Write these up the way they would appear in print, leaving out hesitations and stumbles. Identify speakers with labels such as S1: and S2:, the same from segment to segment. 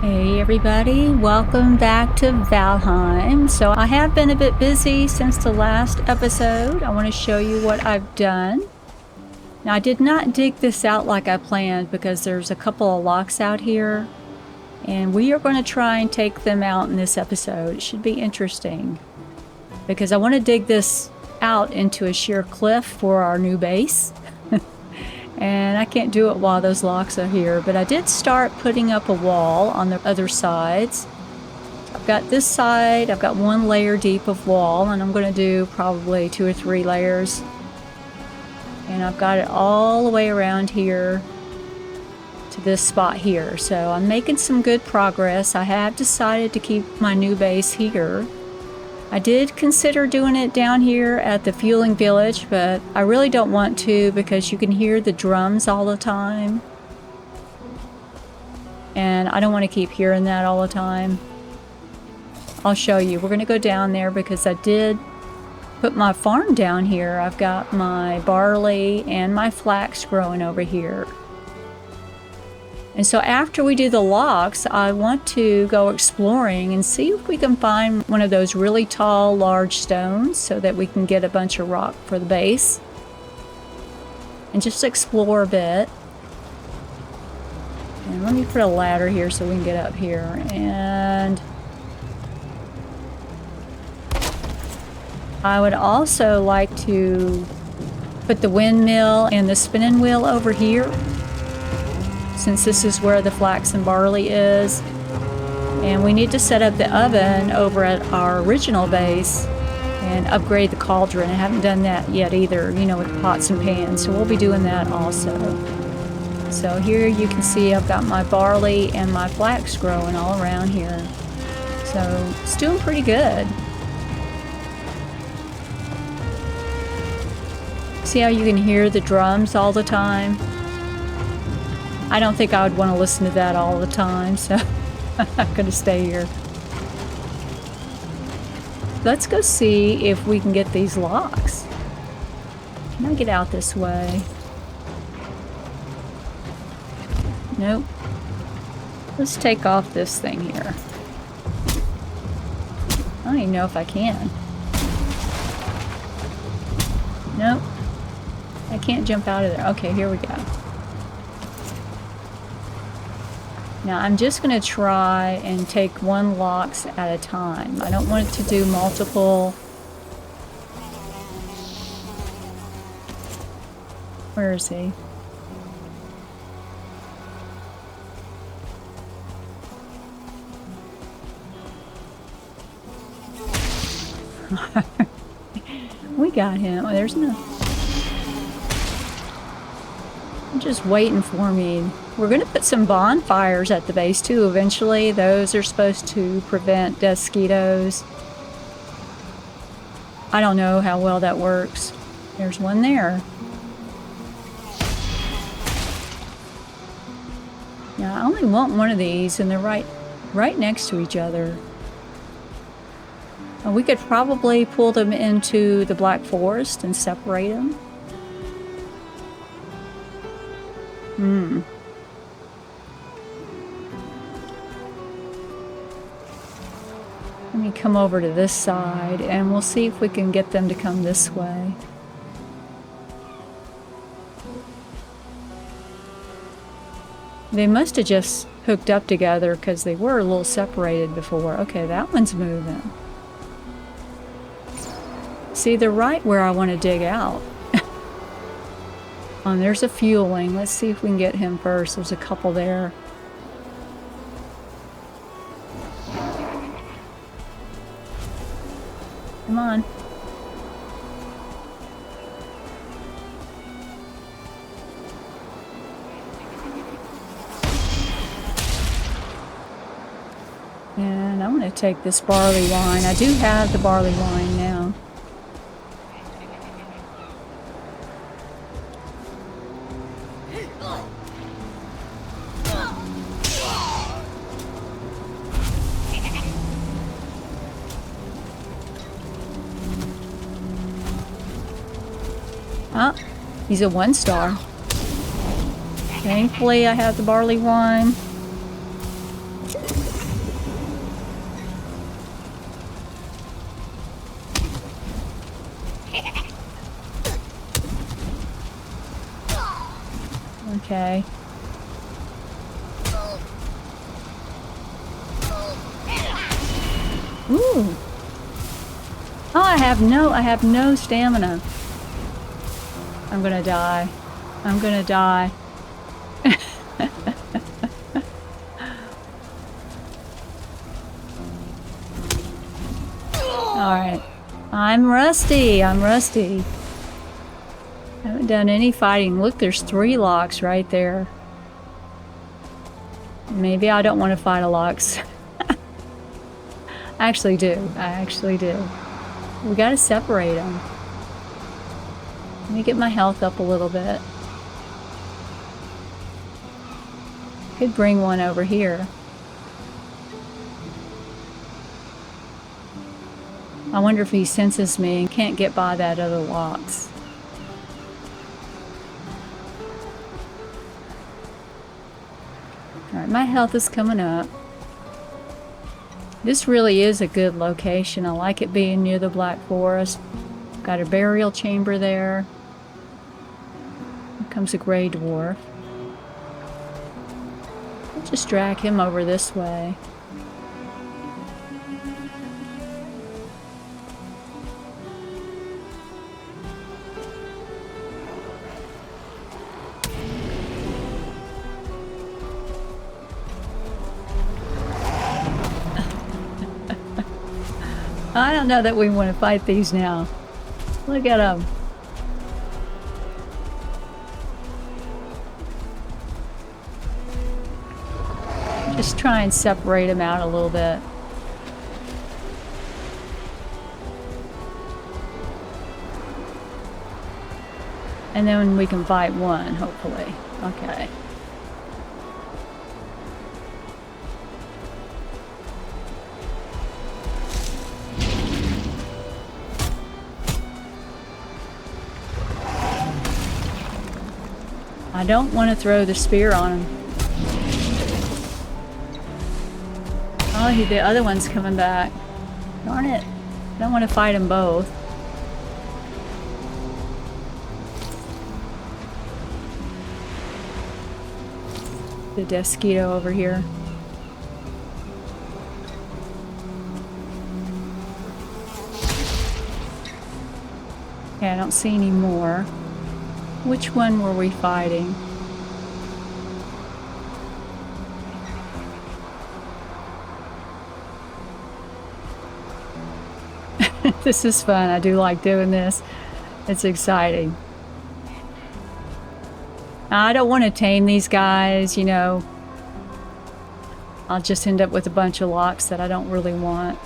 S1: Hey everybody, welcome back to Valheim. So I have been a bit busy since the last episode. I want to show you what I've done. Now I did not dig this out like I planned because there's a couple of locks out here and we are going to try and take them out in this episode. It should be interesting because I want to dig this out into a sheer cliff for our new base. And I can't do it while those locks are here, but I did start putting up a wall on the other sides. I've got this side, I've got 1 layer deep of wall, and I'm going to do probably 2 or 3 layers. And I've got it all the way around here to this spot here. So I'm making some good progress. I have decided to keep my new base here. I did consider doing it down here at the fueling village, but I really don't want to because you can hear the drums all the time. And I don't want to keep hearing that all the time. I'll show you. We're going to go down there because I did put my farm down here. I've got my barley and my flax growing over here. And so after we do the locks, I want to go exploring and see if we can find one of those really tall, large stones so that we can get a bunch of rock for the base. And just explore a bit. And let me put a ladder here so we can get up here. And I would also like to put the windmill and the spinning wheel over here, since this is where the flax and barley is. And we need to set up the oven over at our original base and upgrade the cauldron. I haven't done that yet either, you know, with pots and pans, so we'll be doing that also. So here you can see I've got my barley and my flax growing all around here. So it's doing pretty good. See how you can hear the drums all the time? I don't think I would want to listen to that all the time, so I'm going to stay here. Let's go see if we can get these locks. Can I get out this way? Nope. Let's take off this thing here. I don't even know if I can. Nope. I can't jump out of there. Okay, here we go. Now I'm just going to try and take 1 locks at a time. I don't want it to do multiple. Where is he? We got him. Oh, there's no. I'm just waiting for me. We're going to put some bonfires at the base too eventually. Those are supposed to prevent Deathsquitos. I don't know how well that works. There's one there. Now I only want one of these and they're right next to each other. We could probably pull them into the Black Forest and separate them. Let me come over to this side and we'll see if we can get them to come this way. They must have just hooked up together because they were a little separated before. Okay, that one's moving. See, they're right where I want to dig out. There's a fueling. Let's see if we can get him first. There's a couple there. Come on. And I'm going to take this barley wine. I do have the barley wine now. Ah, he's a 1-star. Thankfully, I have the barley wine. Okay. Ooh. Oh, I have no stamina. I'm gonna die. I'm gonna die. Alright. I'm rusty. I'm rusty. I haven't done any fighting. Look, there's 3 locks right there. Maybe I don't want to fight a locks. I actually do. I actually do. We gotta separate them. Let me get my health up a little bit. Could bring one over here. I wonder if he senses me and can't get by that other locks. Alright, my health is coming up. This really is a good location. I like it being near the Black Forest. Got a burial chamber there. Here comes a gray dwarf. I'll just drag him over this way. I don't know that we want to fight these now. Look at them. Just try and separate them out a little bit. And then we can fight one, hopefully. Okay. I don't want to throw the spear on him. Oh, the other one's coming back. Darn it. I don't want to fight them both. The Deathsquito over here. Okay, I don't see any more. Which one were we fighting? This is fun. I do like doing this. It's exciting. I don't want to tame these guys, you know. I'll just end up with a bunch of locks that I don't really want.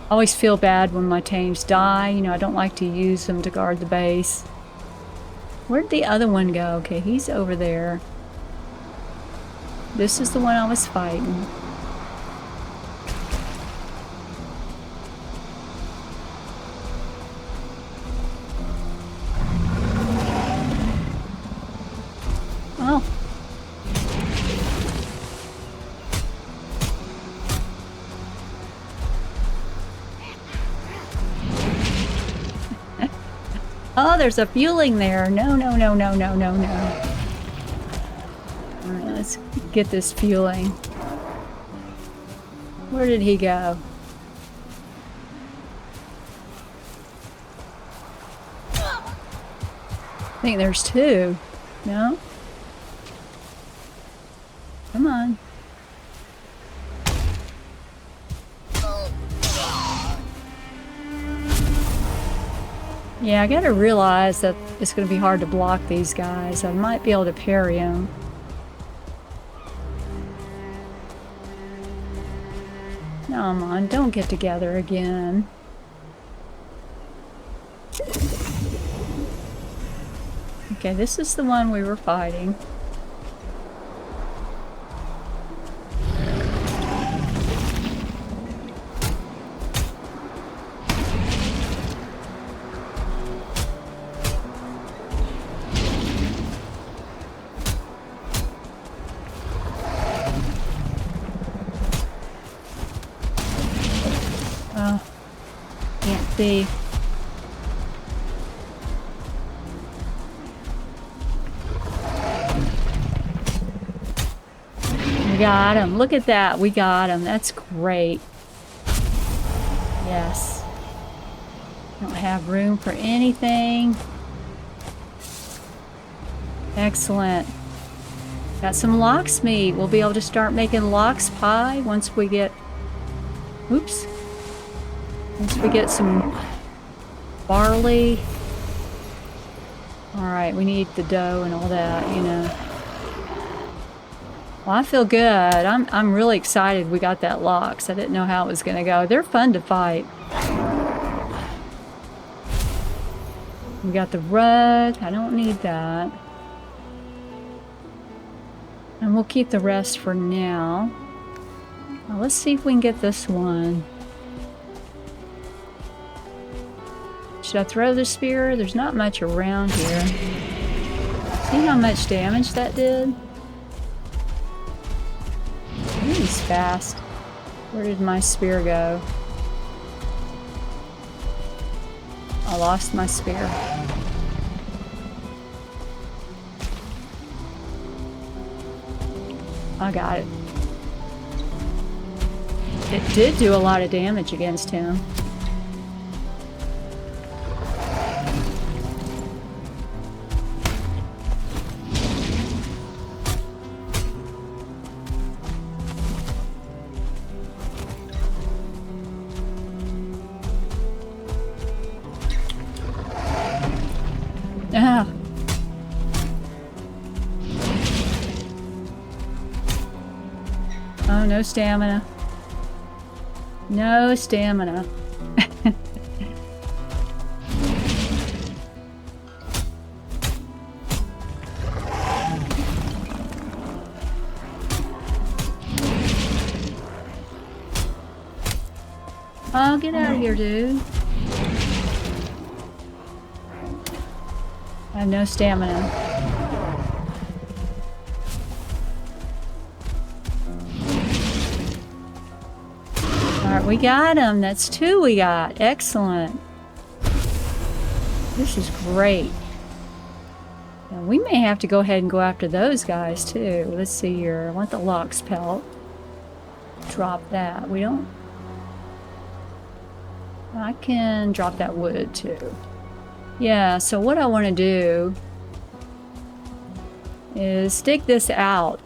S1: I always feel bad when my tames die. You know, I don't like to use them to guard the base. Where'd the other one go? Okay, he's over there. This is the one I was fighting. Oh. Oh, there's a fueling there. No, no, no, no, no, no, no. Alright, let's get this fueling. Where did he go? I think there's 2. No? Come on. Yeah, I gotta realize that it's gonna be hard to block these guys. I might be able to parry them. Come on, don't get together again. Okay, this is the one we were fighting. Can't see. got him. Look at that. We got him. That's great. Yes. Don't have room for anything. Excellent. Got some lox meat. We'll be able to start making lox pie once we get... Oops. Once we get some barley. Alright, we need the dough and all that, you know. Well, I feel good. I'm really excited we got that lox. I didn't know how it was going to go. They're fun to fight. We got the rug. I don't need that. And we'll keep the rest for now. Now let's see if we can get this one. Should I throw the spear? There's not much around here. See how much damage that did? He's fast. Where did my spear go? I lost my spear. I got it. It did do a lot of damage against him. Ah. Oh, no stamina. No stamina. Oh, get out of here, dude. I have no stamina. Alright, we got him. That's 2 we got. Excellent. This is great. Now, we may have to go ahead and go after those guys too. Let's see here. I want the lox pelt. Drop that. We don't... I can drop that wood too. Yeah, so what I want to do is stick this out.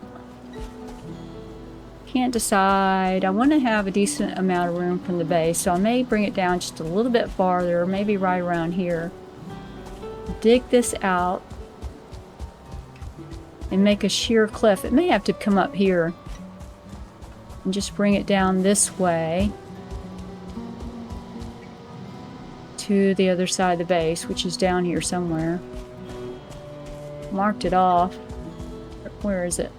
S1: Can't decide. I want to have a decent amount of room from the base, so I may bring it down just a little bit farther, maybe right around here. Dig this out and make a sheer cliff. It may have to come up here and just bring it down this way to the other side of the base, which is down here somewhere. Marked it off. Where is it?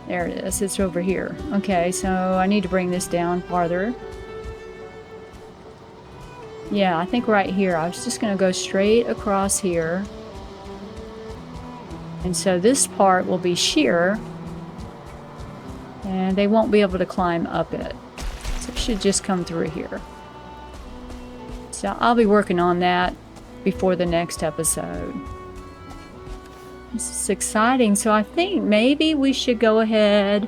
S1: There it is. It's over here. Okay, so I need to bring this down farther. Yeah, I think right here. I was just going to go straight across here. And so this part will be sheer. And they won't be able to climb up it. So it should just come through here. So I'll be working on that before the next episode. This is exciting. So I think maybe we should go ahead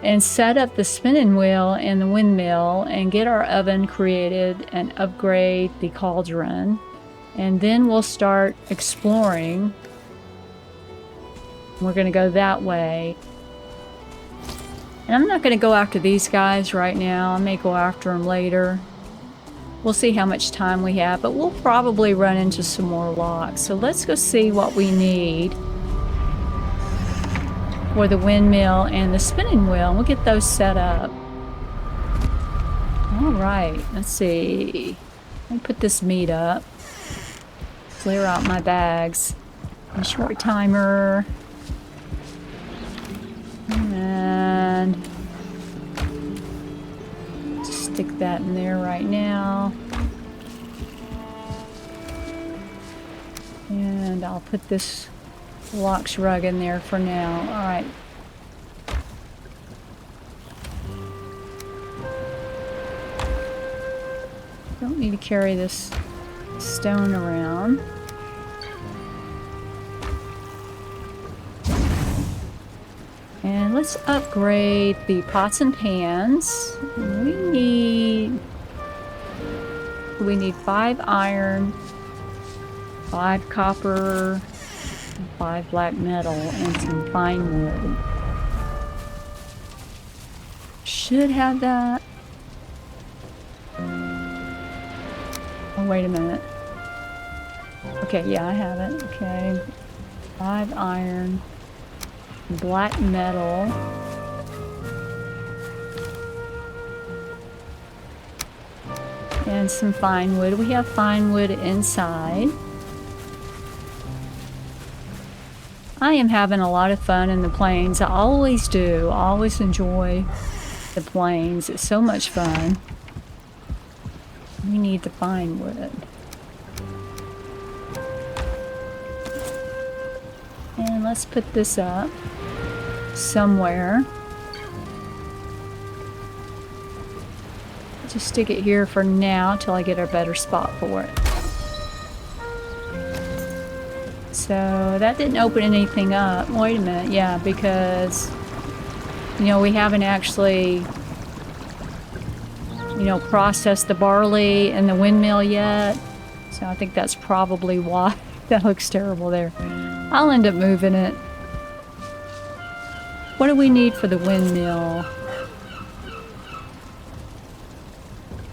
S1: and set up the spinning wheel and the windmill and get our oven created and upgrade the cauldron. And then we'll start exploring. We're going to go that way. And I'm not going to go after these guys right now. I may go after them later. We'll see how much time we have, but we'll probably run into some more logs. So let's go see what we need for the windmill and the spinning wheel. We'll get those set up. All right, let's see. Let me put this meat up. Clear out my bags. A short timer. And stick that in there right now. And I'll put this lox rug in there for now. All right. Don't need to carry this stone around. And let's upgrade the pots and pans. We need 5 iron, 5 copper, 5 black metal, and some fine wood. Should have that. Oh, wait a minute. Okay, yeah, I have it. Okay. 5 iron, black metal. And some fine wood. We have fine wood inside. I am having a lot of fun in the plains. I always do. I always enjoy the plains. It's so much fun. We need the fine wood. And let's put this up somewhere. Just stick it here for now till I get a better spot for it. So that didn't open anything up. Wait a minute, yeah, because, you know, we haven't actually, you know, processed the barley and the windmill yet. So I think that's probably why. That looks terrible there. I'll end up moving it. What do we need for the windmill?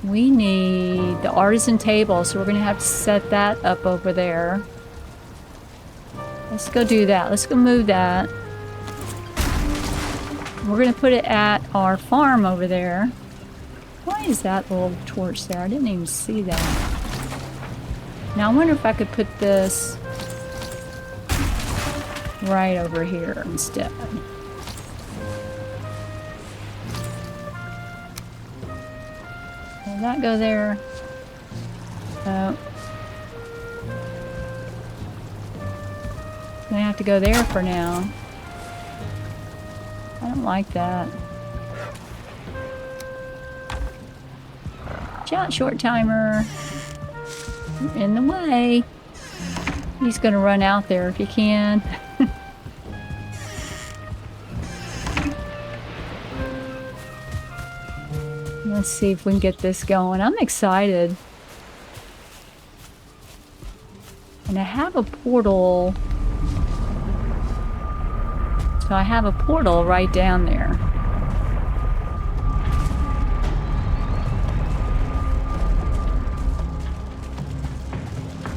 S1: We need the artisan table, so we're going to have to set that up over there. Let's go do that. Let's go move that. We're going to put it at our farm over there. Why is that little torch there? I didn't even see that. Now I wonder if I could put this right over here instead. Will that go there? Oh. I have to go there for now. I don't like that. Watch out, short timer. You're in the way. He's gonna run out there if he can. Let's see if we can get this going. I'm excited. And I have a portal. So I have a portal right down there.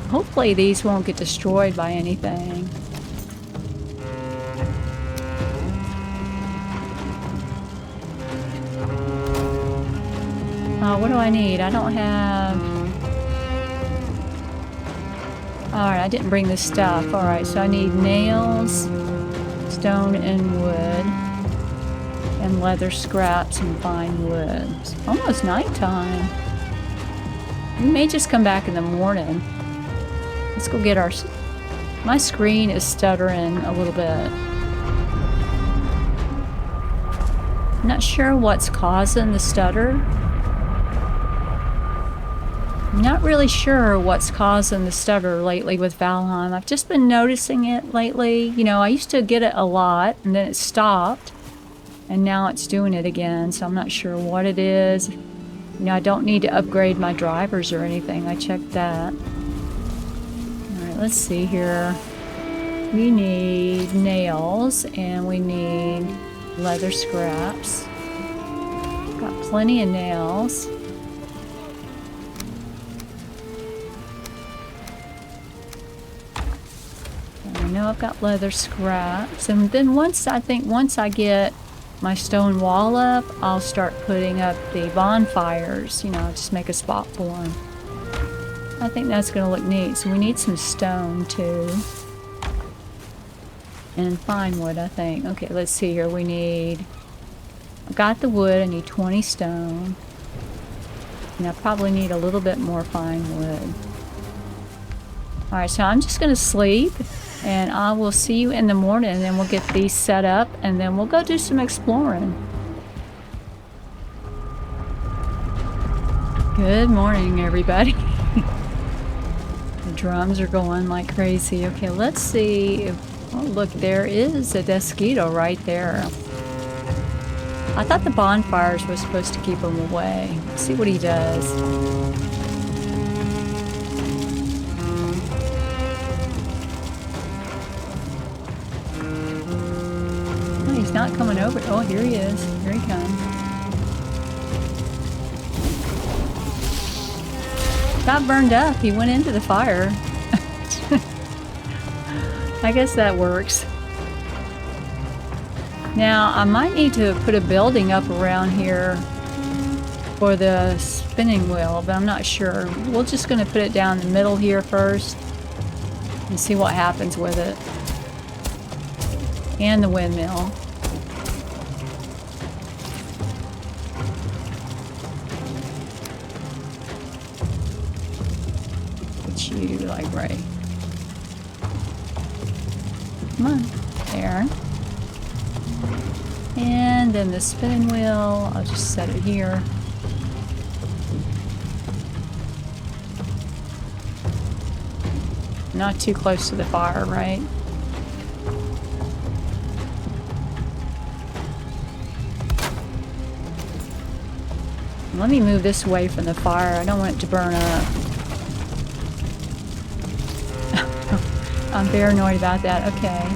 S1: Hopefully these won't get destroyed by anything. What do I need? I don't have... Alright, I didn't bring this stuff. Alright, so I need nails, stone and wood, and leather scraps and fine wood. It's almost nighttime. We may just come back in the morning. Let's go get our... My screen is stuttering a little bit. I'm not sure what's causing the stutter. I'm not really sure what's causing the stutter lately with Valheim. I've just been noticing it lately. You know, I used to get it a lot, and then it stopped. And now it's doing it again, so I'm not sure what it is. You know, I don't need to upgrade my drivers or anything. I checked that. Alright, let's see here. We need nails, and we need leather scraps. Got plenty of nails. I know I've got leather scraps, and then once I get my stone wall up, I'll start putting up the bonfires, you know, just make a spot for them. I think that's going to look neat. So we need some stone too, and fine wood, I think. Okay, let's see here. We need, I've got the wood. I need 20 stone, and I probably need a little bit more fine wood. Alright, so I'm just going to sleep, and I will see you in the morning, and then we'll get these set up, and then we'll go do some exploring. Good morning, everybody. The drums are going like crazy. Okay, let's see if... Oh, look, there is a Deathsquito right there. I thought the bonfires were supposed to keep him away. Let's see what he does. Oh, he's not coming over. Oh, here he is. Here he comes. Got burned up. He went into the fire. I guess that works. Now, I might need to put a building up around here for the spinning wheel, but I'm not sure. We're just going to put it down the middle here first and see what happens with it. And the windmill. Put you like right. Come on. There. And then the spinning wheel, I'll just set it here. Not too close to the fire, right? Let me move this away from the fire. I don't want it to burn up. I'm paranoid about that. Okay.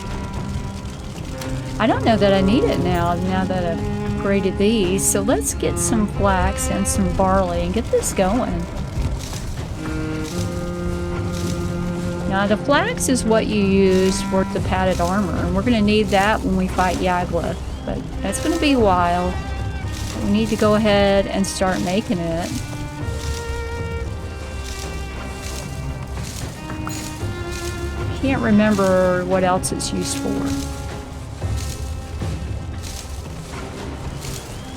S1: I don't know that I need it now that I've graded these. So let's get some flax and some barley and get this going. Now the flax is what you use for the padded armor, and we're going to need that when we fight Yagla. But that's going to be a while. We need to go ahead and start making it. Can't remember what else it's used for.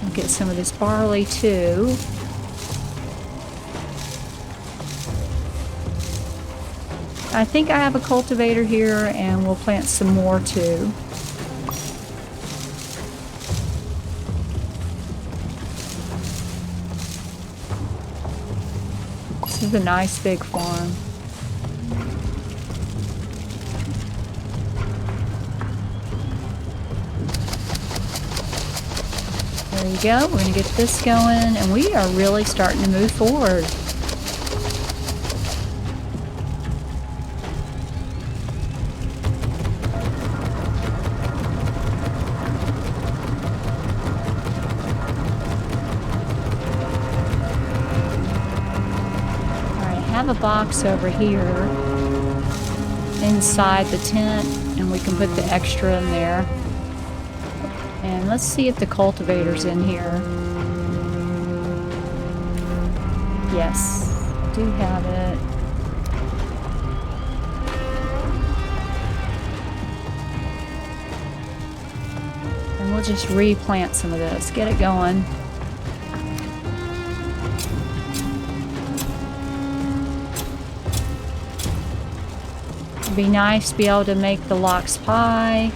S1: I'll get some of this barley too. I think I have a cultivator here, and we'll plant some more too. This is a nice big farm. There you go. We're going to get this going, and we are really starting to move forward. A box over here inside the tent, and we can put the extra in there. And let's see if the cultivator's in here. Yes, I do have it. And we'll just replant some of this, get it going. Be nice to be able to make the lox pie,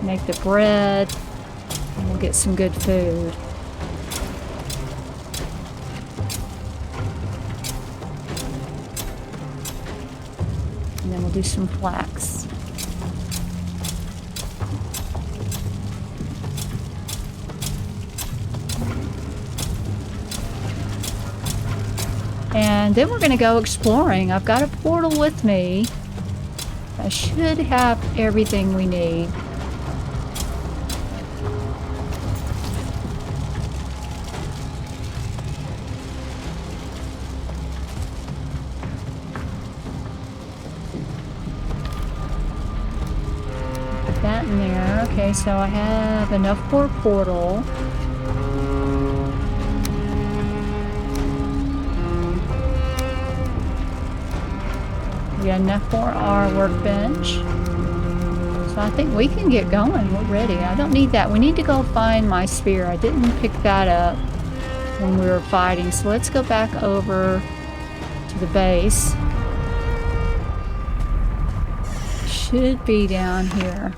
S1: make the bread, and we'll get some good food. And then we'll do some flax. And then we're going to go exploring. I've got a portal with me. I should have everything we need. Put that in there. Okay, so I have enough for a portal. We got enough for our workbench. So I think we can get going. We're ready. I don't need that. We need to go find my spear. I didn't pick that up when we were fighting. So let's go back over to the base. Should be down here.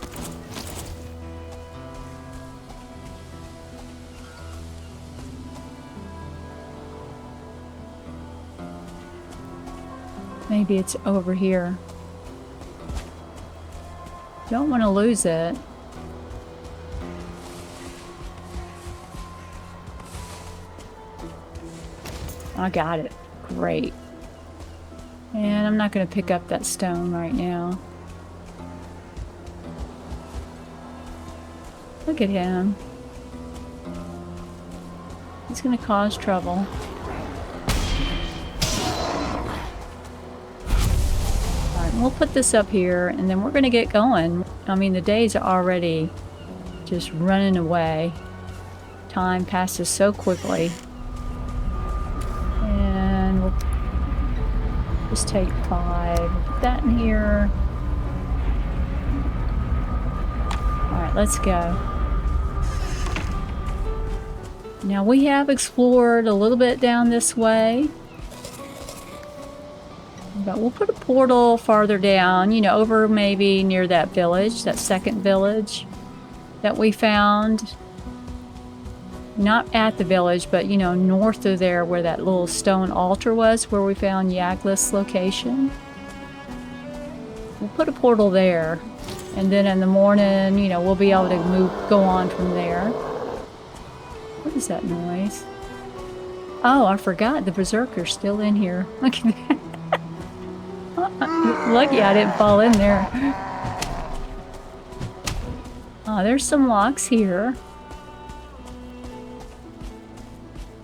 S1: Maybe it's over here. Don't want to lose it. I got it. Great. And I'm not going to pick up that stone right now. Look at him. He's going to cause trouble. Alright, we'll put this up here and then we're going to get going. I mean, the days are already just running away. Time passes so quickly. And we'll just take 5. We'll put that in here. Alright, let's go. Now we have explored a little bit down this way. But we'll put a portal farther down, you know, over maybe near that village, that second village that we found. Not at the village, but, you know, north of there where that little stone altar was, where we found Yaglith's location. We'll put a portal there. And then in the morning, you know, we'll be able to go on from there. What is that noise? Oh, I forgot. The berserker's still in here. Look at that. Lucky I didn't fall in there. Oh, there's some locks here.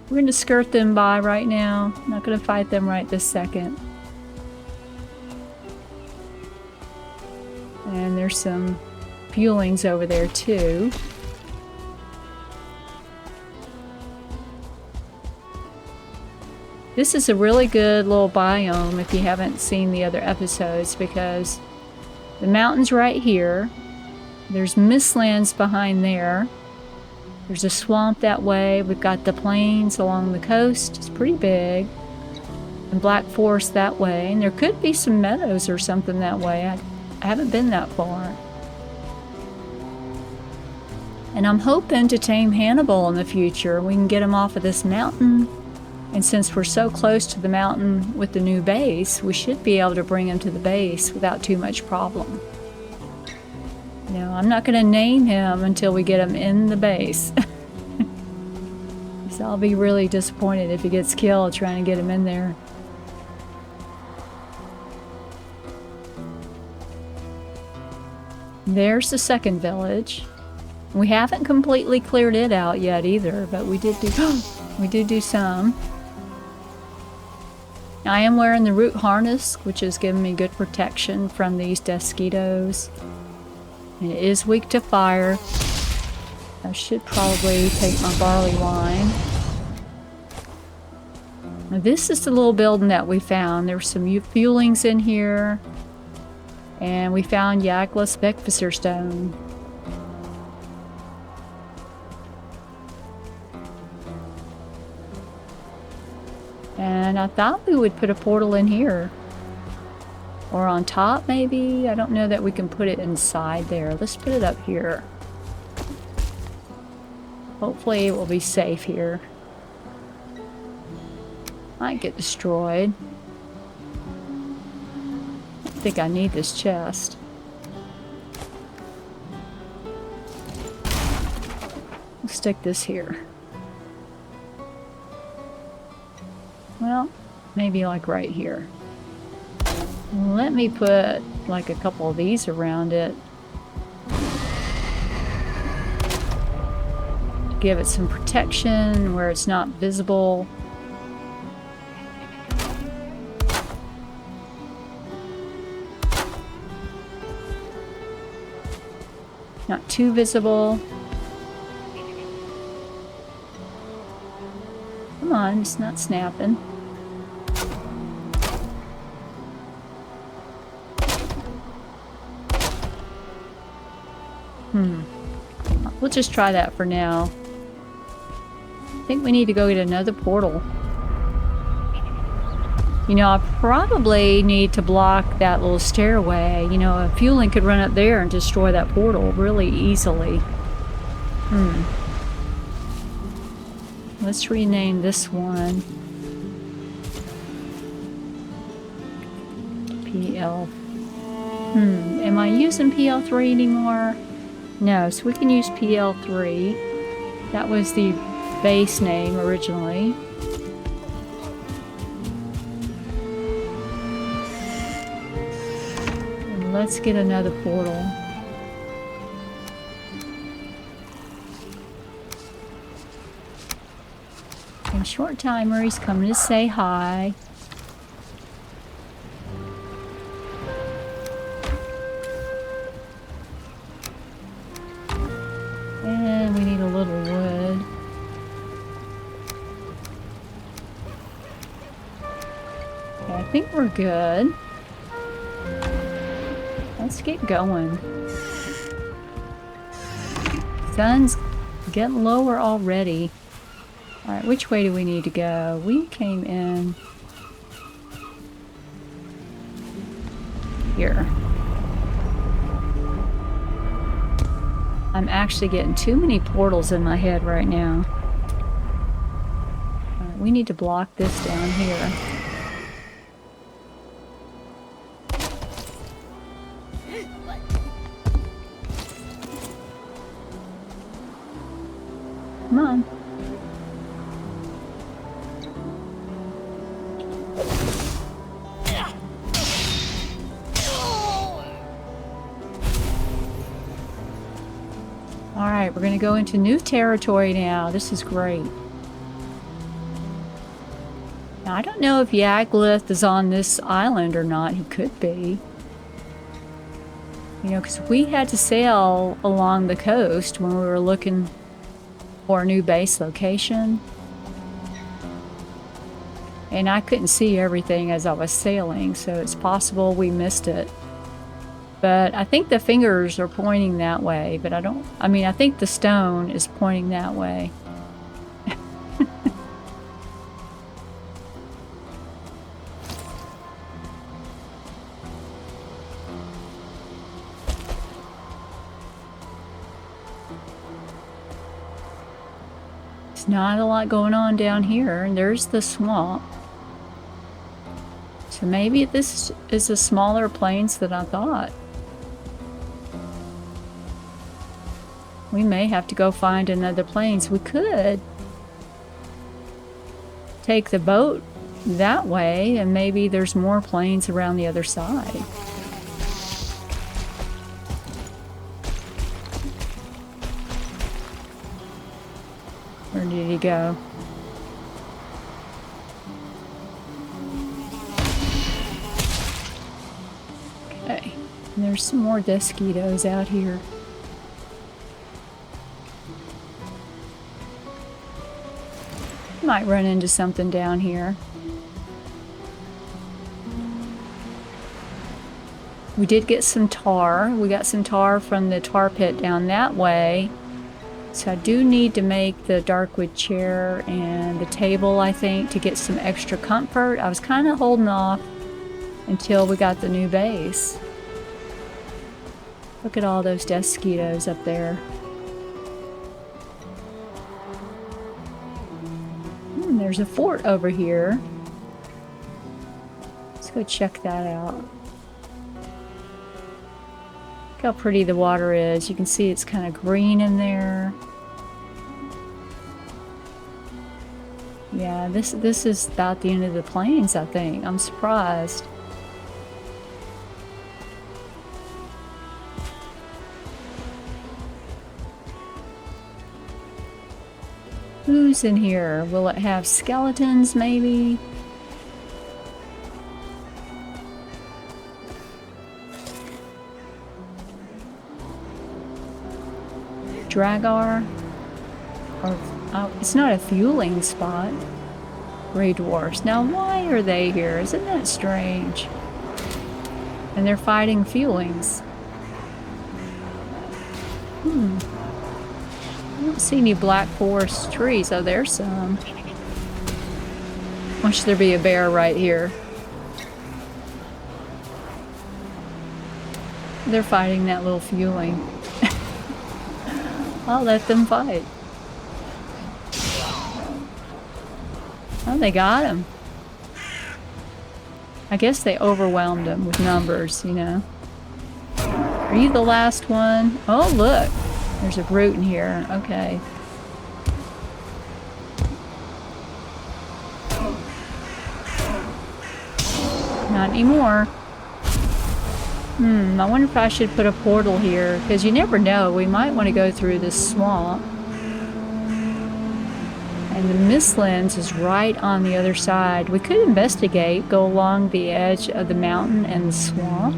S1: We're going to skirt them by right now. Not going to fight them right this second. And there's some Fulings over there too. This is a really good little biome if you haven't seen the other episodes, because the mountain's right here. There's mistlands behind there. There's a swamp that way. We've got the plains along the coast. It's pretty big. And black forest that way. And there could be some meadows or something that way. I haven't been that far. And I'm hoping to tame Hannibal in the future. We can get him off of this mountain. And since we're so close to the mountain with the new base, we should be able to bring him to the base without too much problem. No, I'm not going to name him until we get him in the base. So I'll be really disappointed if he gets killed trying to get him in there. There's the second village. We haven't completely cleared it out yet either, but we did do some. I am wearing the root harness, which is giving me good protection from these Deathsquitos. And it is weak to fire. I should probably take my barley wine. Now this is the little building that we found. There were some Fulings in here. And we found Yaglith's Beckvisor stone. And I thought we would put a portal in here. Or on top, maybe? I don't know that we can put it inside there. Let's put it up here. Hopefully it will be safe here. Might get destroyed. I think I need this chest. Let's stick this here. Well, maybe like right here. Let me put like a couple of these around it. Give it some protection where it's not visible. Not too visible. Come on, it's not snapping. We'll just try that for now. I think we need to go get another portal. You know, I probably need to block that little stairway. You know, a Fuling could run up there and destroy that portal really easily. Let's rename this one. PL. Am I using PL3 anymore? No, so we can use PL3. That was the base name originally. let's get another portal. And short timer, he's coming to say hi. And we need a little wood. Okay, I think we're good. Let's get going. Sun's getting lower already. Alright, which way do we need to go? We came in here. I'm actually getting too many portals in my head right now. Alright, we need to block this down here. Come on. Alright, we're going to go into new territory now. This is great. Now, I don't know if Yaglith is on this island or not. He could be. You know, because we had to sail along the coast when we were looking for a new base location. And I couldn't see everything as I was sailing, so it's possible we missed it. But I think the fingers are pointing that way, but I think the stone is pointing that way. There's not a lot going on down here, and there's the swamp. So maybe this is a smaller plains than I thought. We may have to go find another plains. We could take the boat that way, and maybe there's more plains around the other side. Where did he go? Okay, and there's some more Deathsquitos out here. Might run into something down here. We did get some tar. We got some tar from the tar pit down that way. So I do need to make the darkwood chair and the table, I think, to get some extra comfort. I was kind of holding off until we got the new base. Look at all those Deathsquitos up there. There's a fort over here. Let's go check that out. Look how pretty the water is. You can see it's kind of green in there. Yeah, this is about the end of the plains, I think. I'm surprised. Who's in here? Will it have skeletons, maybe? Dragar? Or, it's not a fueling spot. Grey dwarfs. Now, why are they here? Isn't that strange? And they're fighting Fulings. I don't see any black forest trees. Oh, there's some. Why should there be a bear right here? They're fighting that little Fuling. I'll let them fight. Oh, they got him. I guess they overwhelmed him with numbers, you know. Are you the last one? Oh, look. There's a brute in here. Okay. Not anymore. I wonder if I should put a portal here, because you never know. We might want to go through this swamp. And the Mistlands is right on the other side. We could investigate, go along the edge of the mountain and the swamp.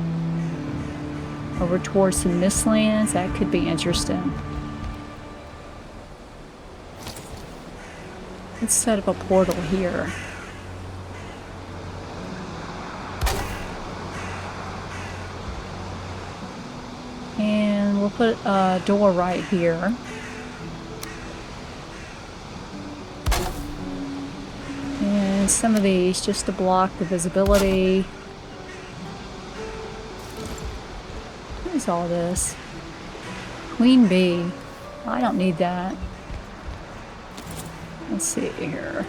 S1: Over towards the Mistlands. That could be interesting. Let's set up a portal here. And we'll put a door right here. And some of these just to block the visibility. What is all this? Queen bee. I don't need that. Let's see here.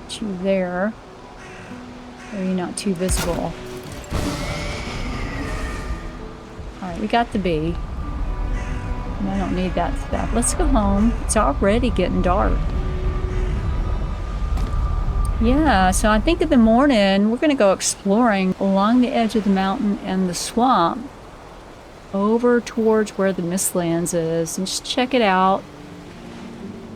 S1: Put you there. Or you're not too visible. Alright, we got the bee. And I don't need that stuff. Let's go home. It's already getting dark. Yeah, so I think in the morning we're going to go exploring along the edge of the mountain and the swamp over towards where the Mistlands is and just check it out.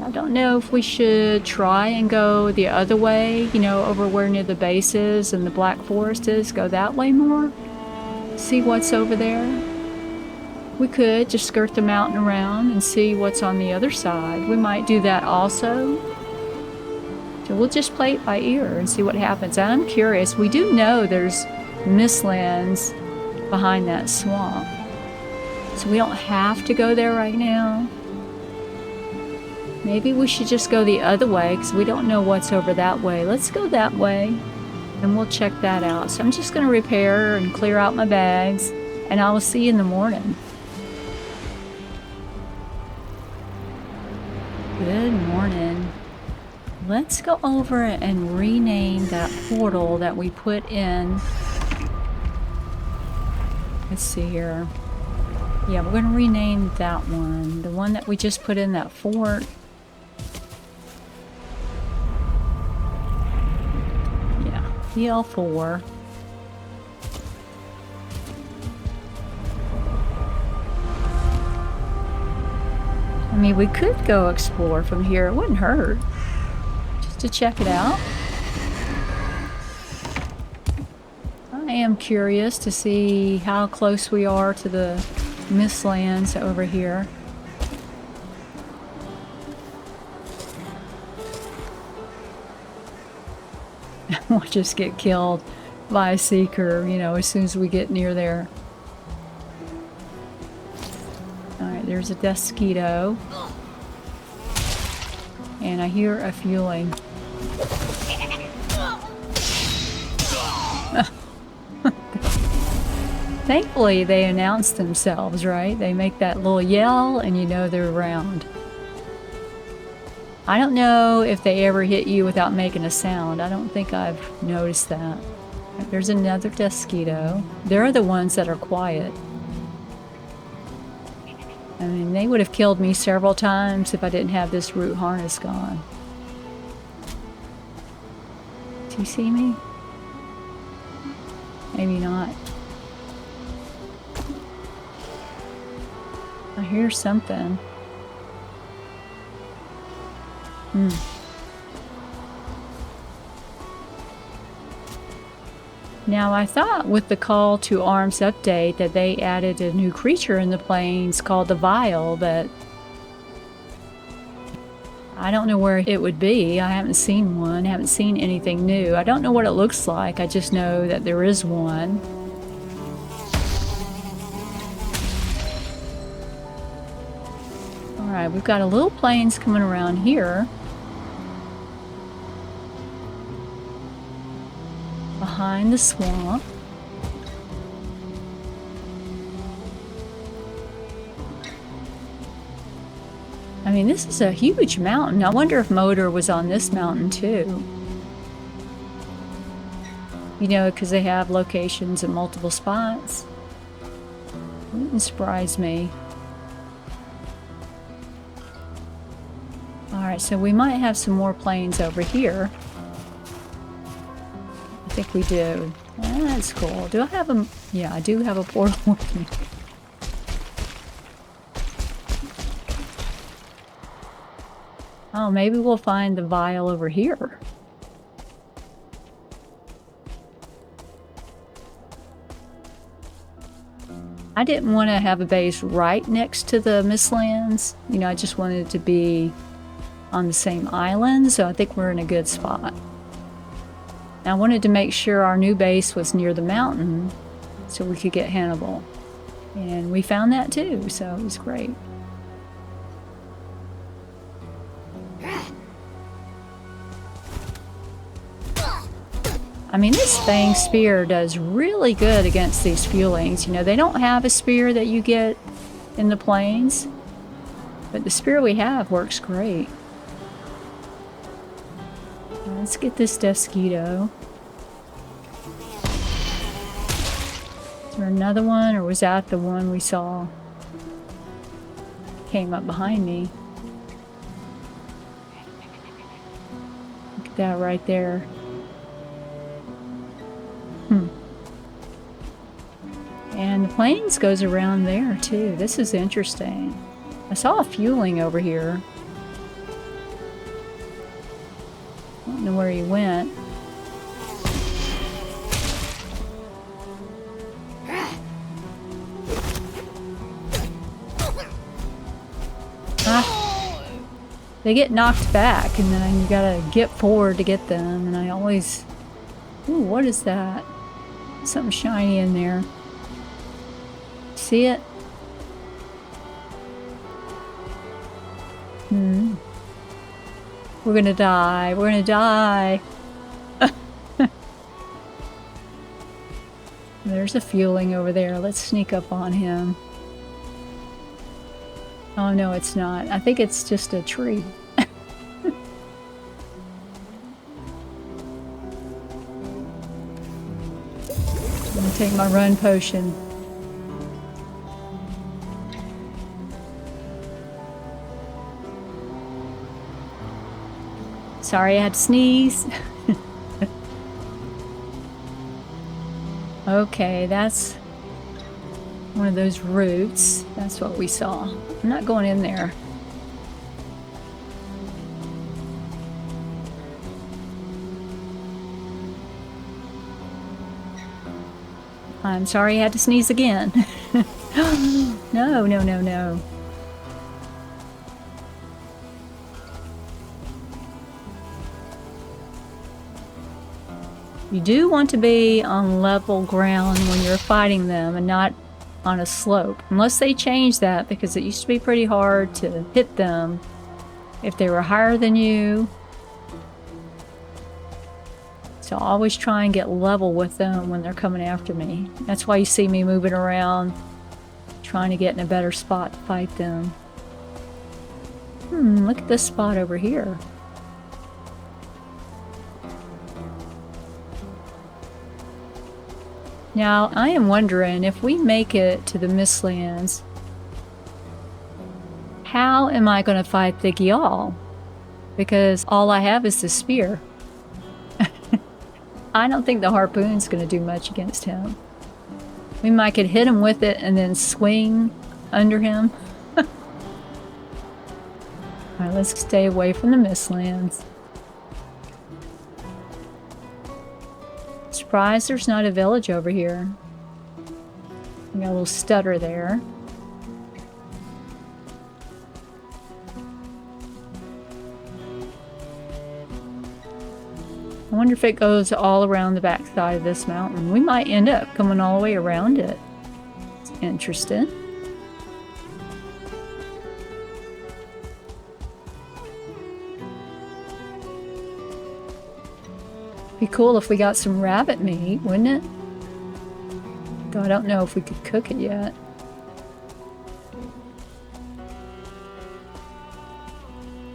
S1: I don't know if we should try and go the other way, you know, over where near the base is and the Black Forest is. Go that way more. See what's over there. We could just skirt the mountain around and see what's on the other side. We might do that also. So we'll just play it by ear and see what happens. I'm curious. We do know there's Mistlands behind that swamp. So we don't have to go there right now. Maybe we should just go the other way because we don't know what's over that way. Let's go that way and we'll check that out. So I'm just going to repair and clear out my bags and I will see you in the morning. Good morning. Let's go over and rename that portal that we put in. Let's see here. Yeah, we're going to rename that one. The one that we just put in that fort. Yeah, PL4. I mean, we could go explore from here. It wouldn't hurt. To check it out. I am curious to see how close we are to the Mistlands over here. We'll just get killed by a seeker, you know, as soon as we get near there. Alright, there's a Deathsquito. And I hear a Fuling. Thankfully, they announce themselves, right? They make that little yell and you know they're around. I don't know if they ever hit you without making a sound. I don't think I've noticed that. There's another Deathsquito. They're the ones that are quiet. I mean, they would have killed me several times if I didn't have this root harness gone. Do you see me? Maybe not. I hear something. Now, I thought with the Call to Arms update that they added a new creature in the plains called the Vile, but I don't know where it would be. I haven't seen one, haven't seen anything new. I don't know what it looks like. I just know that there is one. Alright, we've got a little plains coming around here. Behind the swamp. I mean, this is a huge mountain. I wonder if Motor was on this mountain too. You know, because they have locations in multiple spots. Wouldn't surprise me. Alright, so we might have some more plains over here. think we do. That's cool. Do I have a... Yeah, I do have a portal with me. Oh, maybe we'll find the vial over here. I didn't want to have a base right next to the Mistlands. You know, I just wanted it to be on the same island, so I think we're in a good spot. And I wanted to make sure our new base was near the mountain so we could get Hannibal. And we found that too, so it was great. I mean, this Fang Spear does really good against these Fulings. You know, they don't have a spear that you get in the plains, but the spear we have works great. Let's get this Deathsquito. Is there another one, or was that the one we saw? Came up behind me. Look at that right there. And the plains goes around there too. This is interesting. I saw a Fuling over here. I don't know where he went. They get knocked back and then you gotta get forward to get them, and I always... Ooh, what is that? Something shiny in there. See it? We're gonna die. We're gonna die. There's a Fuling over there. Let's sneak up on him. Oh no, it's not. I think it's just a tree. I'm gonna take my run potion. Sorry, I had to sneeze. Okay, that's one of those roots. That's what we saw. I'm not going in there. I'm sorry I had to sneeze again. No, no, no, no. You do want to be on level ground when you're fighting them and not on a slope. Unless they change that, because it used to be pretty hard to hit them if they were higher than you. So I always try and get level with them when they're coming after me. That's why you see me moving around, trying to get in a better spot to fight them. Look at this spot over here. Now, I am wondering, if we make it to the Mistlands, how am I going to fight the Gyal? Because all I have is the spear. I don't think the harpoon's going to do much against him. We might could hit him with it and then swing under him. Alright, let's stay away from the Mistlands. Surprised there's not a village over here. We got a little stutter there. I wonder if it goes all around the back side of this mountain. We might end up coming all the way around it. It's interesting. Be cool if we got some rabbit meat, wouldn't it? Though I don't know if we could cook it yet.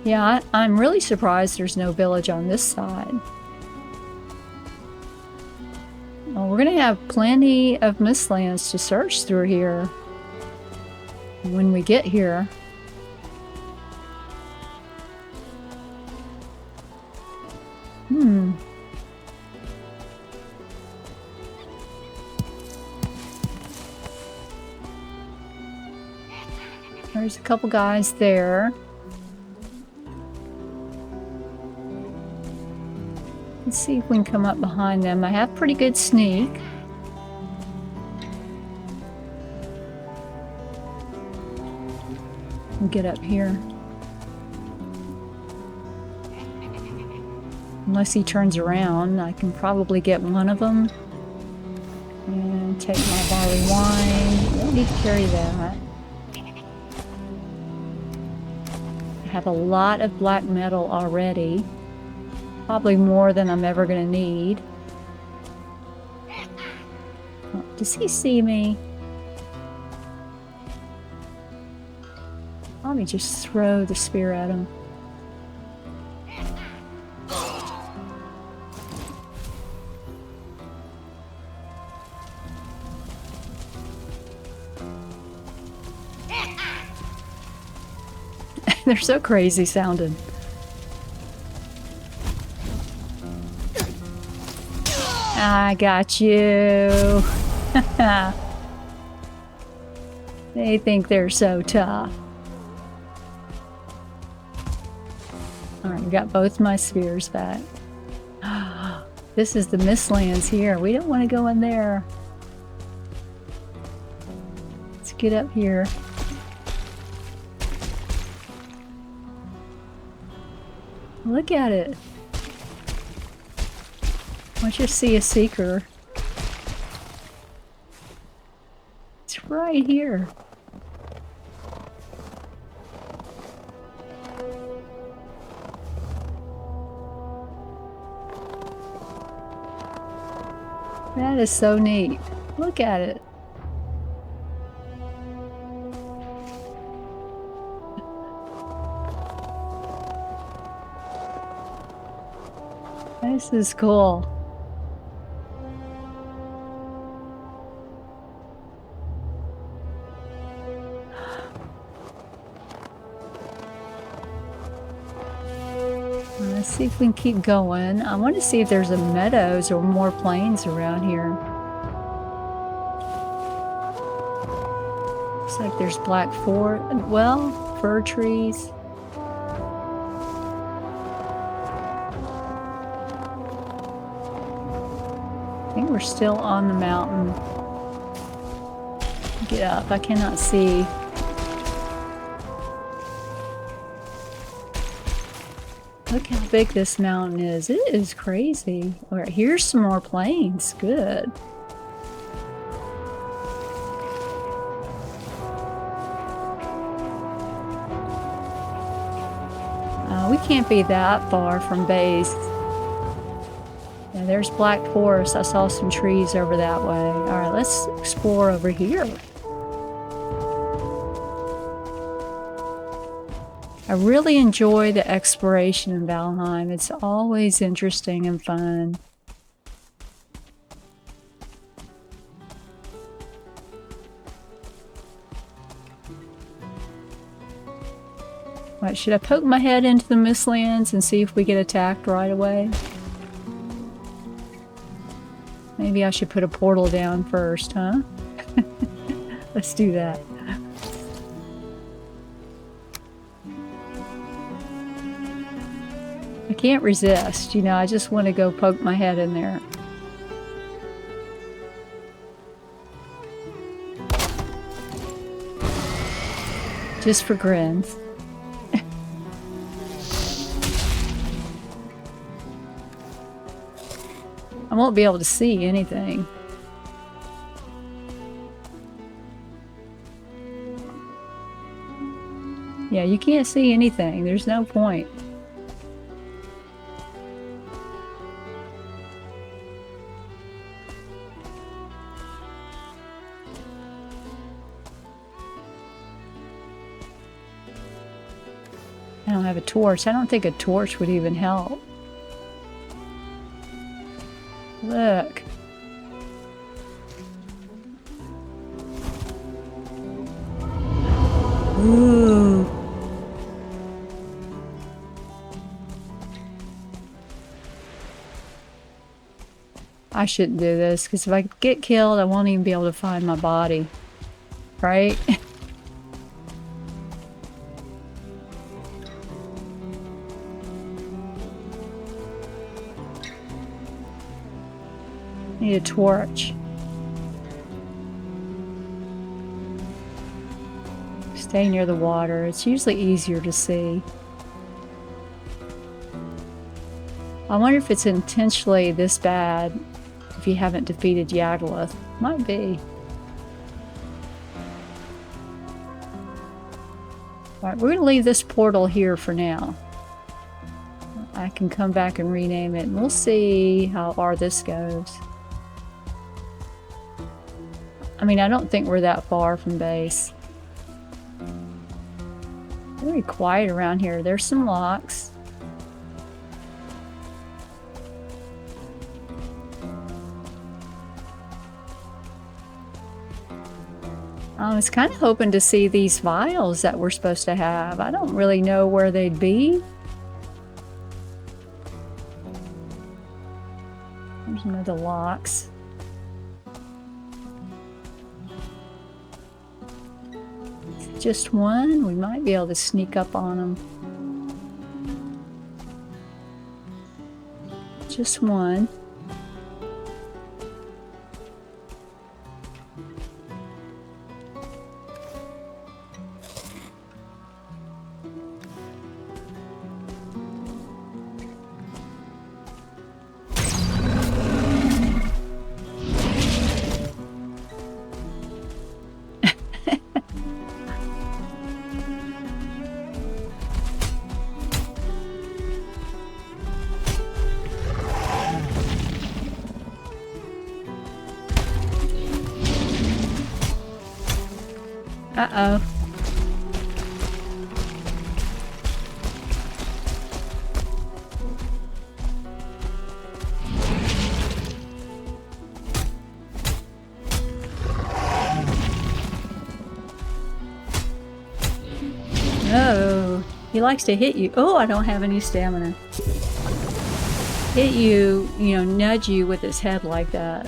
S1: Yeah, I'm really surprised there's no village on this side. Well, we're gonna have plenty of Mistlands to search through here when we get here. There's a couple guys there. Let's see if we can come up behind them. I have pretty good sneak. I'll get up here. Unless he turns around, I can probably get one of them. And take my barley wine. Don't need to carry that. I have a lot of black metal already. Probably more than I'm ever going to need. Oh, does he see me? Let me just throw the spear at him. They're so crazy sounding. I got you. They think they're so tough. Alright, we got both my spears back. This is the Mistlands here. We don't want to go in there. Let's get up here. Look at it. Why don't you see a seeker? It's right here. That is so neat. Look at it. This is cool. Let's see if we can keep going. I want to see if there's a meadows or more plains around here. Looks like there's black forest. Well, fir trees. I think we're still on the mountain. Get up. I cannot see. Look how big this mountain is. It is crazy. All right, here's some more plains. Good. We can't be that far from base. Yeah, there's Black Forest. I saw some trees over that way. All right, let's explore over here. I really enjoy the exploration in Valheim. It's always interesting and fun. What, should I poke my head into the Mistlands and see if we get attacked right away? Maybe I should put a portal down first, huh? Let's do that. I can't resist, you know, I just want to go poke my head in there. Just for grins. I won't be able to see anything. Yeah, you can't see anything. There's no point. I don't have a torch. I don't think a torch would even help. Look. Ooh. I shouldn't do this, because if I get killed, I won't even be able to find my body. Right? Need a torch. Stay near the water. It's usually easier to see. I wonder if it's intentionally this bad if you haven't defeated Yagluth. Might be. Alright, we're going to leave this portal here for now. I can come back and rename it, and we'll see how far this goes. I mean, I don't think we're that far from base. Very quiet around here. There's some locks. I was kind of hoping to see these vials that we're supposed to have. I don't really know where they'd be. There's another locks. Just one? We might be able to sneak up on them. Just one. Uh-oh. Oh, he likes to hit you. Oh, I don't have any stamina. Hit you, you know, nudge you with his head like that.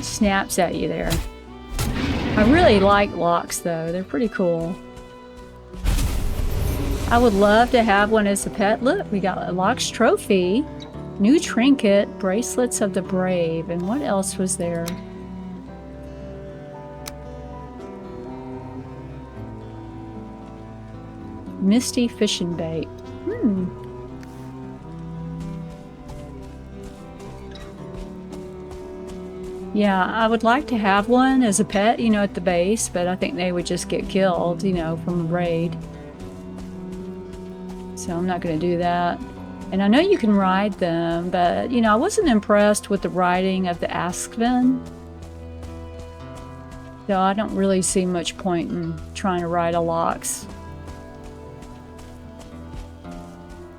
S1: Snaps at you there. I really like locks though, they're pretty cool. I would love to have one as a pet. Look, we got a locks trophy, new trinket, bracelets of the brave, and what else was there? Misty fishing bait. Yeah, I would like to have one as a pet, you know, at the base, but I think they would just get killed, you know, from a raid. So I'm not going to do that. And I know you can ride them, but, you know, I wasn't impressed with the riding of the Askven. So I don't really see much point in trying to ride a Lox.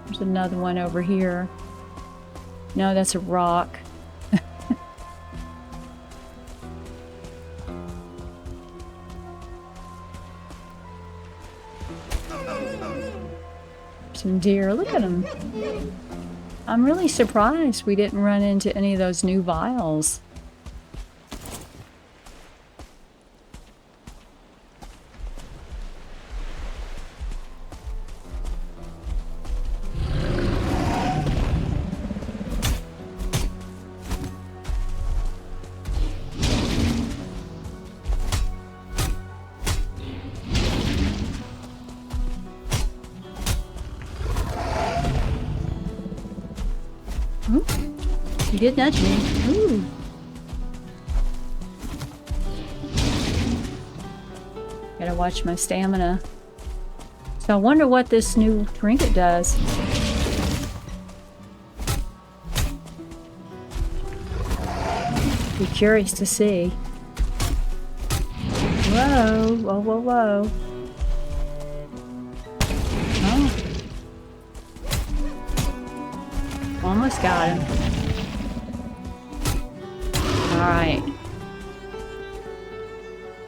S1: There's another one over here. No, that's a rock. Some deer. Look at them. I'm really surprised we didn't run into any of those new vials. You did nudge me. Ooh. Gotta watch my stamina. So I wonder what this new trinket does. Be curious to see. Whoa, whoa, whoa, whoa. Oh. Almost got him. Alright.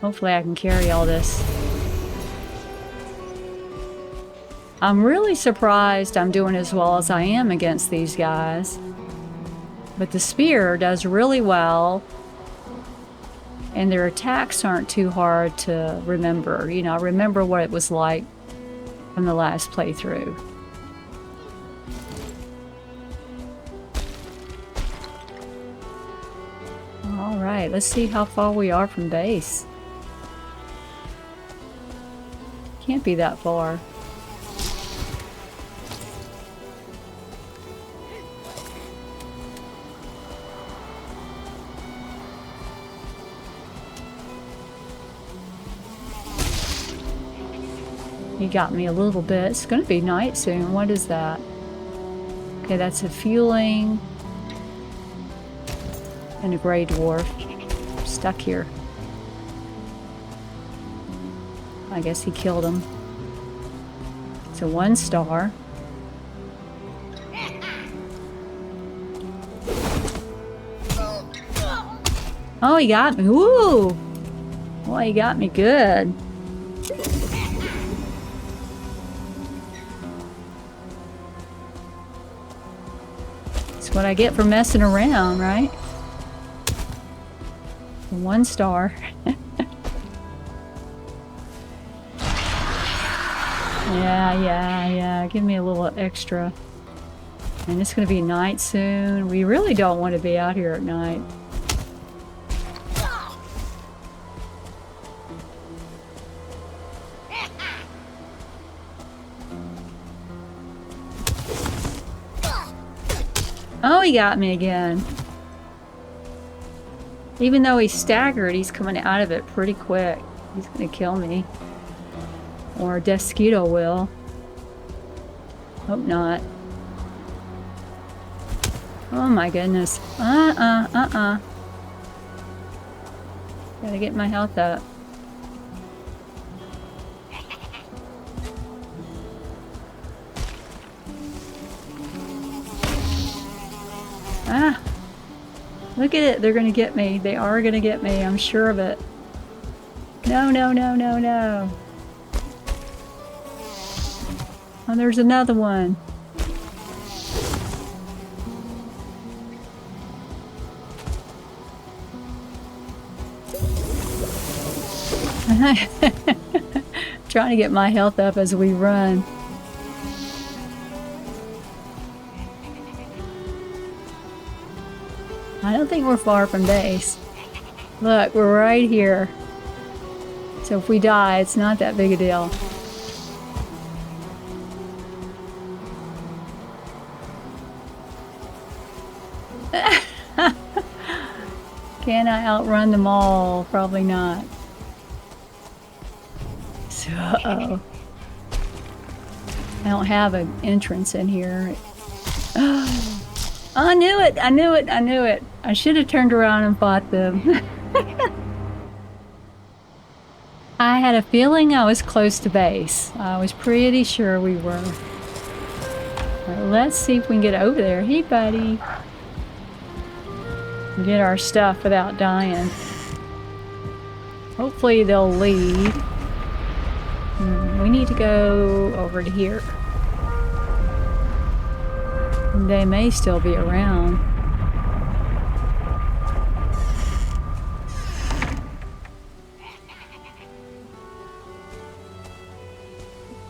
S1: Hopefully I can carry all this. I'm really surprised I'm doing as well as I am against these guys. But the spear does really well. And their attacks aren't too hard to remember. You know, I remember what it was like from the last playthrough. All right, let's see how far we are from base. Can't be that far. You got me a little bit. It's gonna be night soon. What is that? Okay, that's a fueling. And a gray dwarf. Stuck here. I guess he killed him. It's a 1 star. Oh, he got me. Woo! Well, he got me good. That's what I get for messing around, right? 1 star. Yeah. Give me a little extra. And it's going to be night soon. We really don't want to be out here at night. Oh, he got me again. Even though he's staggered, he's coming out of it pretty quick. He's going to kill me. Or Deathsquito will. Hope not. Oh my goodness. Gotta get my health up. Ah! Look at it. They're gonna get me. They are gonna get me. I'm sure of it. No. Oh, there's another one. Trying to get my health up as we run. I don't think we're far from base. Look, we're right here. So if we die, it's not that big a deal. Can I outrun them all? Probably not. So, uh-oh. I don't have an entrance in here. Oh, I knew it! I should have turned around and fought them. I had a feeling I was close to base. I was pretty sure we were. Right, let's see if we can get over there. Hey, buddy. Get our stuff without dying. Hopefully they'll leave. We need to go over to here. They may still be around.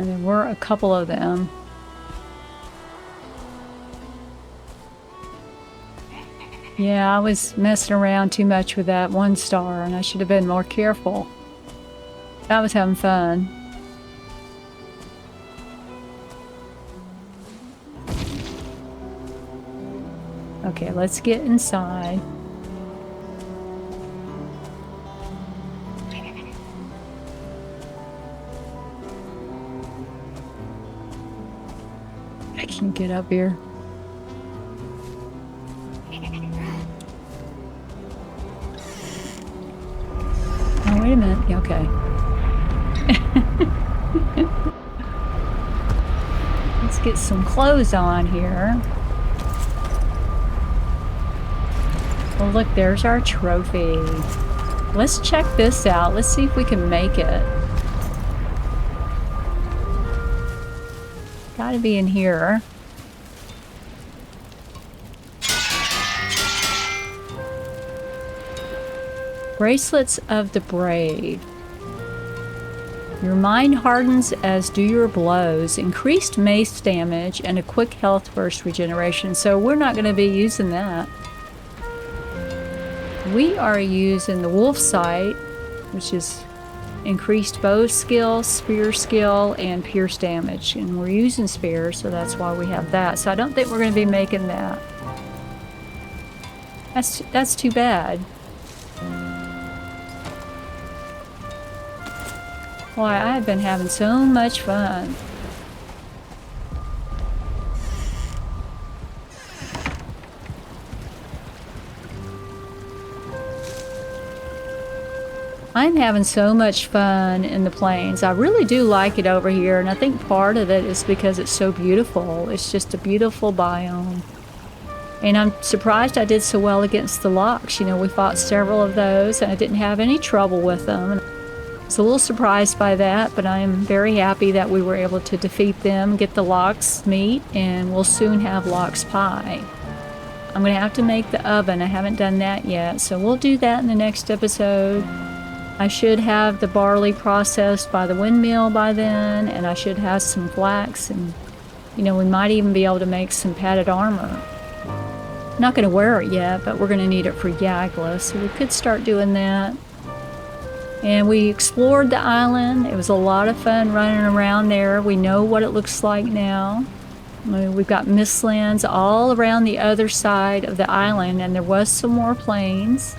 S1: And there were a couple of them. Yeah, I was messing around too much with that 1 star, and I should have been more careful. I was having fun. Okay, let's get inside. I can't get up here. Oh, wait a minute. Yeah, okay. Let's get some clothes on here. Oh, look, there's our trophy. Let's check this out. Let's see if we can make it. Gotta be in here. Bracelets of the Brave. Your mind hardens as do your blows. Increased mace damage and a quick health burst regeneration. So we're not going to be using that. We are using the wolf sight, which is increased bow skill, spear skill, and pierce damage. And we're using spear, so that's why we have that. So I don't think we're going to be making that. That's too bad. Why, I've been having so much fun. I'm having so much fun in the plains. I really do like it over here, and I think part of it is because it's so beautiful. It's just a beautiful biome. And I'm surprised I did so well against the locks. You know, we fought several of those, and I didn't have any trouble with them. I was a little surprised by that, but I'm very happy that we were able to defeat them, get the lox meat, and we'll soon have lox pie. I'm going to have to make the oven. I haven't done that yet, so we'll do that in the next episode. I should have the barley processed by the windmill by then, and I should have some flax, and, you know, we might even be able to make some padded armor. I'm not going to wear it yet, but we're going to need it for Yagla, so we could start doing that. And we explored the island. It was a lot of fun running around there. We know what it looks like now. We've got mistlands all around the other side of the island, and there was some more plains.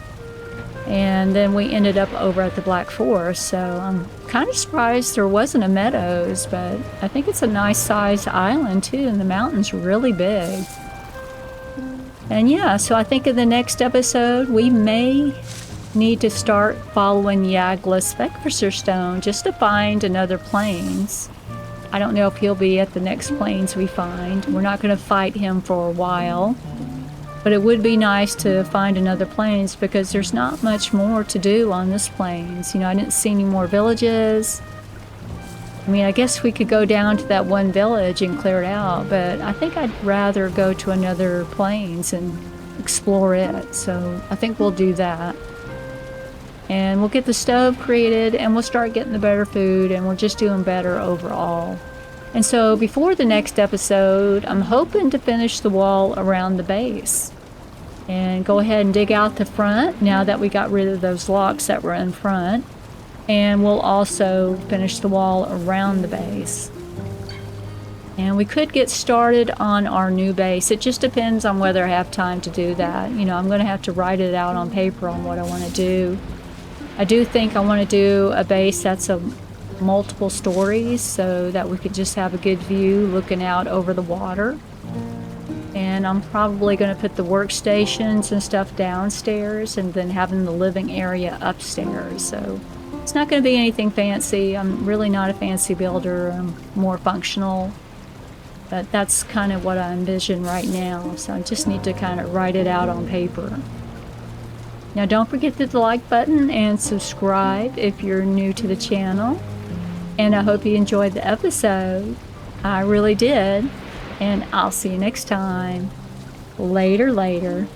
S1: And then we ended up over at the Black Forest, so I'm kind of surprised there wasn't a meadows, but I think it's a nice sized island too, and the mountain's really big. And yeah, so I think in the next episode we may need to start following Yagla Spectre Stone just to find another plains. I don't know if he'll be at the next plains we find. We're not going to fight him for a while, but it would be nice to find another plains because there's not much more to do on this plains. You know, I didn't see any more villages. I mean, I guess we could go down to that one village and clear it out, but I think I'd rather go to another plains and explore it. So I think we'll do that. And we'll get the stove created, and we'll start getting the better food, and we're just doing better overall. And so before the next episode, I'm hoping to finish the wall around the base. And go ahead and dig out the front now that we got rid of those locks that were in front. And we'll also finish the wall around the base. And we could get started on our new base. It just depends on whether I have time to do that. You know, I'm going to have to write it out on paper on what I want to do. I do think I want to do a base that's a multiple stories so that we could just have a good view looking out over the water. And I'm probably going to put the workstations and stuff downstairs and then having the living area upstairs. So it's not going to be anything fancy. I'm really not a fancy builder. I'm more functional. But that's kind of what I envision right now. So I just need to kind of write it out on paper. Now don't forget to hit the like button and subscribe if you're new to the channel. And I hope you enjoyed the episode. I really did. And I'll see you next time. Later.